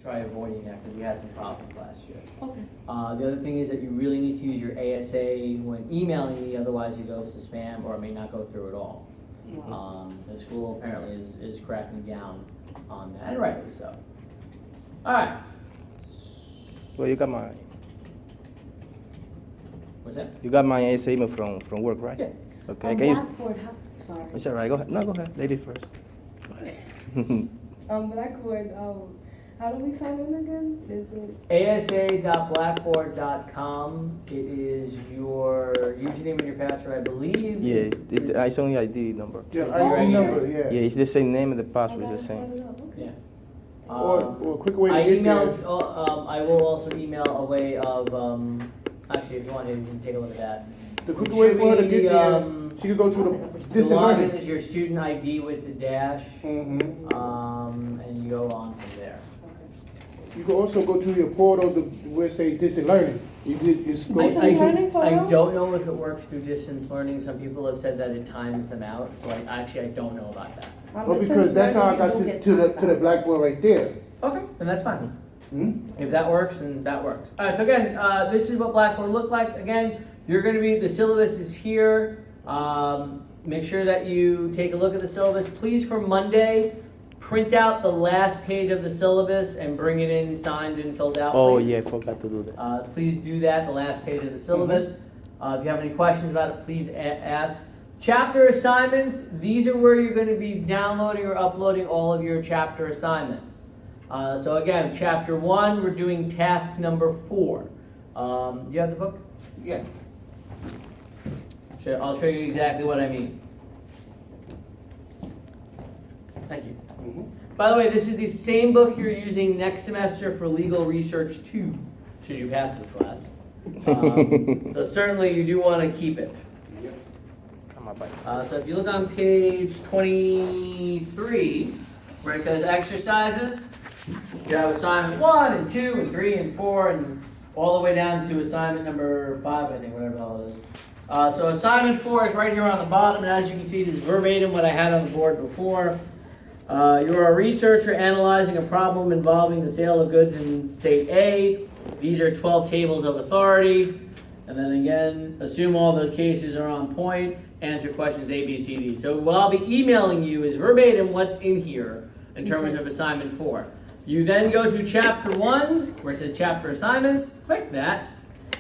try avoiding that because we had some problems last year. Okay. The other thing is that you really need to use your ASA when emailing me, otherwise it goes to spam or it may not go through at all. The school apparently is cracking down on that, and rightly so. All right. Well, you got my ASA email from work, right? Yeah. Okay. Can you? Blackboard, sorry. It's all right. Go ahead. No, go ahead. Lady first. Go ahead. Blackboard, how do we sign in again? Is it? asa.blackboard.com. It is your username and your password, I believe. Yeah, it's only ID number. Yeah, Is ID right number, here. yeah. Yeah, it's the same name and the I password gotta is the sign same. it up, okay. Yeah. Or a quick way to I get emailed, there. I will also email a way of, actually, if you want to, you can take a look at that. The quick It way should for her to be, get there, she could go through the The distant login learning. is your student ID with the dash, Mm-hmm. and you go on from there. You can also go to your portal where it says distant learning. You just go. Distant I learning for now? don't know if it works through distance learning. Some people have said that it times them out, so I don't know about that. Well, because that's how I got to the Blackboard right there. Okay, then that's fine. Hmm? If that works, then that works. All right, so again, this is what Blackboard looked like. Again, you're going to be, the syllabus is here. Make sure that you take a look at the syllabus. Please, for Monday, print out the last page of the syllabus and bring it in signed and filled out. Oh please. yeah, I forgot to do that. Please do that, the last page of the syllabus. If you have any questions about it, please ask. Chapter assignments, these are where you're going to be downloading or uploading all of your chapter assignments. So again, chapter 1, we're doing task number 4. Do you have the book? Yeah. I'll show you exactly what I mean. Thank you. Mhm. By the way, this is the same book you're using next semester for Legal Research 2, should you pass this class. So certainly you do want to keep it. Yep. Come on, bye. So if you look on page 23, where it says exercises, you have assignment 1 and 2 and 3 and 4 and all the way down to assignment number 5, I think, whatever the hell it is. So assignment 4 is right here on the bottom, and as you can see, it is verbatim what I had on the board before. You're a researcher analyzing a problem involving the sale of goods in state A. These are 12 tables of authority. And then again, assume all the cases are on point, answer questions A, B, C, D. So what I'll be emailing you is verbatim what's in here in terms of assignment 4. You then go to chapter 1, where it says chapter assignments, click that,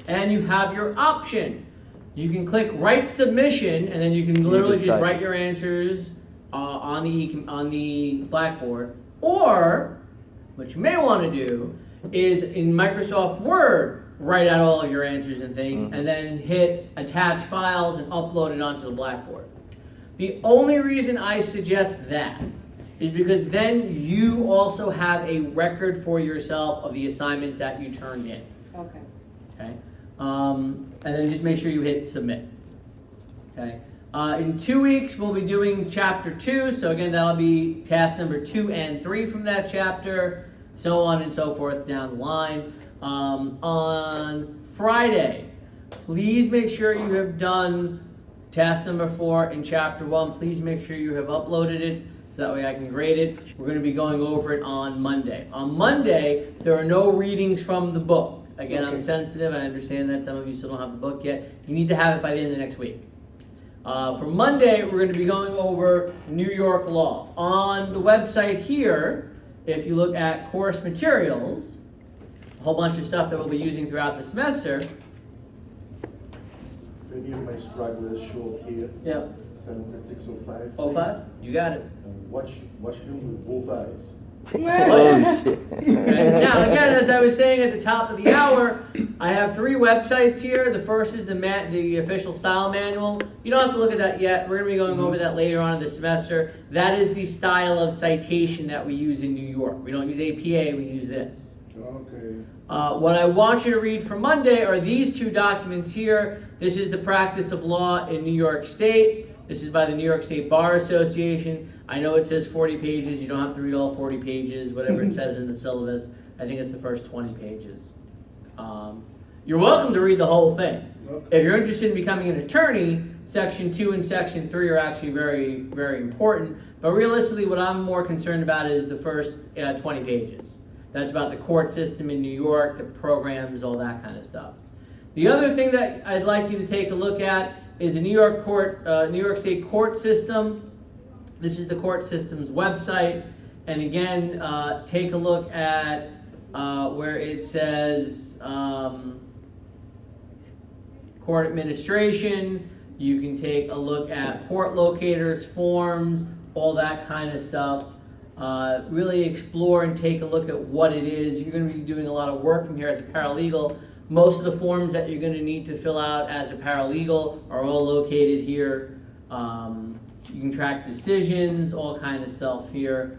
and you have your option. You can click write submission, and then you can literally just write your answers on the Blackboard. Or, what you may want to do is in Microsoft Word, write out all of your answers and things, and then hit attach files and upload it onto the Blackboard. The only reason I suggest that is because then you also have a record for yourself of the assignments that you turned in. Okay. Okay, and then just make sure you hit submit. Okay, in 2 weeks we'll be doing chapter 2. So again, that'll be task number 2 and 3 from that chapter, so on and so forth down the line. On Friday, please make sure you have done task number 4 in chapter 1. Please make sure you have uploaded it, so that way I can grade it. We're going to be going over it on Monday. On Monday, there are no readings from the book. Again, I'm sensitive. I understand that some of you still don't have the book yet. You need to have it by the end of next week. For Monday, we're going to be going over New York law. On the website here, if you look at course materials, a whole bunch of stuff that we'll be using throughout the semester. If any of my stragglers show up here, Yep. send them to 605. 05? You got it. And watch them with both eyes. Oh shit. Okay. Now, again, as I was saying at the top of the hour, I have 3 websites here. The first is the official style manual. You don't have to look at that yet. We're going to be going over that later on in the semester. That is the style of citation that we use in New York. We don't use APA, we use this. Okay. What I want you to read for Monday are these 2 documents here. This is the practice of law in New York State. This is by the New York State Bar Association. I know it says 40 pages. You don't have to read all 40 pages, whatever it says in the syllabus. I think it's the first 20 pages. You're welcome to read the whole thing. Okay. If you're interested in becoming an attorney, Section 2 and Section 3 are actually very, very important. But realistically, what I'm more concerned about is the first 20 pages. That's about the court system in New York, the programs, all that kind of stuff. The other thing that I'd like you to take a look at is a New York State court system. This is the court system's website. And again, take a look at where it says court administration. You can take a look at court locators, forms, all that kind of stuff. Really explore and take a look at what it is. You're going to be doing a lot of work from here as a paralegal. Most of the forms that you're going to need to fill out as a paralegal are all located here. You can track decisions, all kind of stuff here.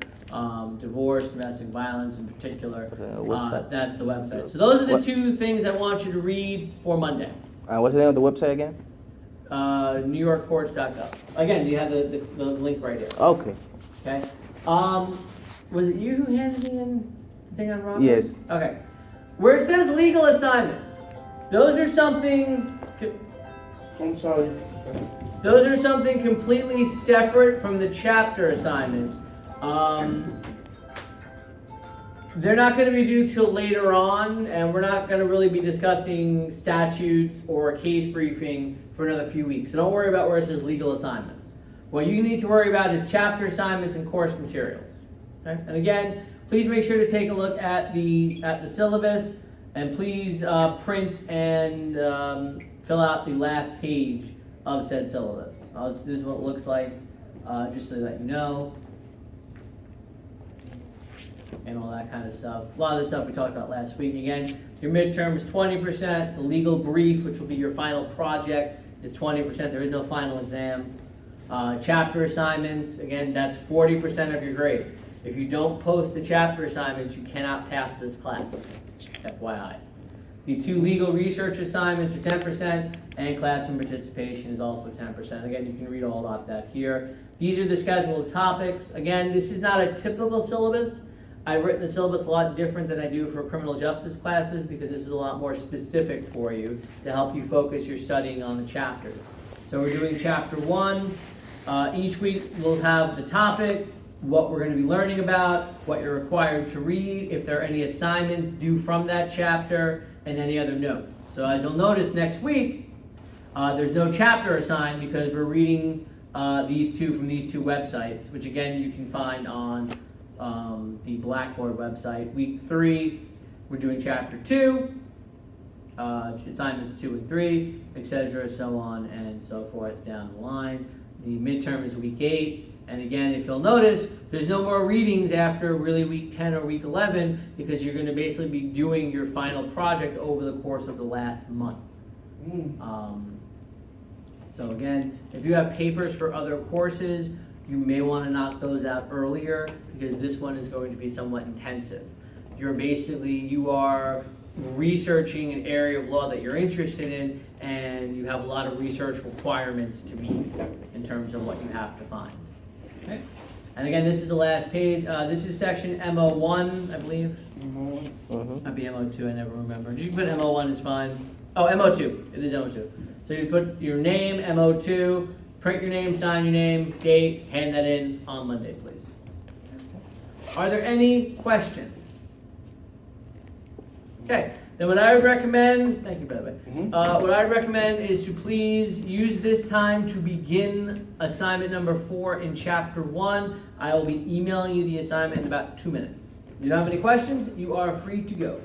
Divorce, domestic violence in particular. Website. That's the website. So those are the two things I want you to read for Monday. What's the name of the website again? NewYorkCourts.gov. Again, you have the link right here. Okay. Okay. Was it you who handed me in the thing on Robert? Yes. Okay. Where it says legal assignments, those are something completely separate from the chapter assignments. They're not going to be due till later on, and we're not going to really be discussing statutes or case briefing for another few weeks. So don't worry about where it says legal assignments. What you need to worry about is chapter assignments and course materials. Okay? And again, please make sure to take a look at the syllabus, and please print and fill out the last page of said syllabus. This is what it looks like, just so that you know, and all that kind of stuff. A lot of the stuff we talked about last week. Again, your midterm is 20%. The legal brief, which will be your final project, is 20%. There is no final exam. Chapter assignments, again, that's 40% of your grade. If you don't post the chapter assignments, you cannot pass this class, FYI. The 2 legal research assignments are 10%, and classroom participation is also 10%. Again, you can read all about that here. These are the scheduled topics. Again, this is not a typical syllabus. I've written the syllabus a lot different than I do for criminal justice classes because this is a lot more specific for you to help you focus your studying on the chapters. So we're doing chapter 1. Each week we'll have the topic, what we're going to be learning about, what you're required to read, if there are any assignments due from that chapter, and any other notes. So as you'll notice next week, there's no chapter assigned because we're reading these two from these 2 websites, which again you can find on the Blackboard website. Week 3, we're doing chapter 2, assignments 2 and 3, etc., so on and so forth down the line. The midterm is week 8. And again, if you'll notice, there's no more readings after really week 10 or week 11 because you're going to basically be doing your final project over the course of the last month. So again, if you have papers for other courses, you may want to knock those out earlier because this one is going to be somewhat intensive. You are researching an area of law that you're interested in, and you have a lot of research requirements to meet in terms of what you have to find. Okay. And again, this is the last page. This is section MO1, I believe. Might be MO2, I never remember. You can put MO1 is fine. Oh, MO2. It is MO2. So you put your name, MO2, print your name, sign your name, date, hand that in on Monday, please. Are there any questions? Okay. Then what I would recommend, thank you by the way, what I would recommend is to please use this time to begin assignment number 4 in chapter 1. I will be emailing you the assignment in about 2 minutes. If you don't have any questions, you are free to go.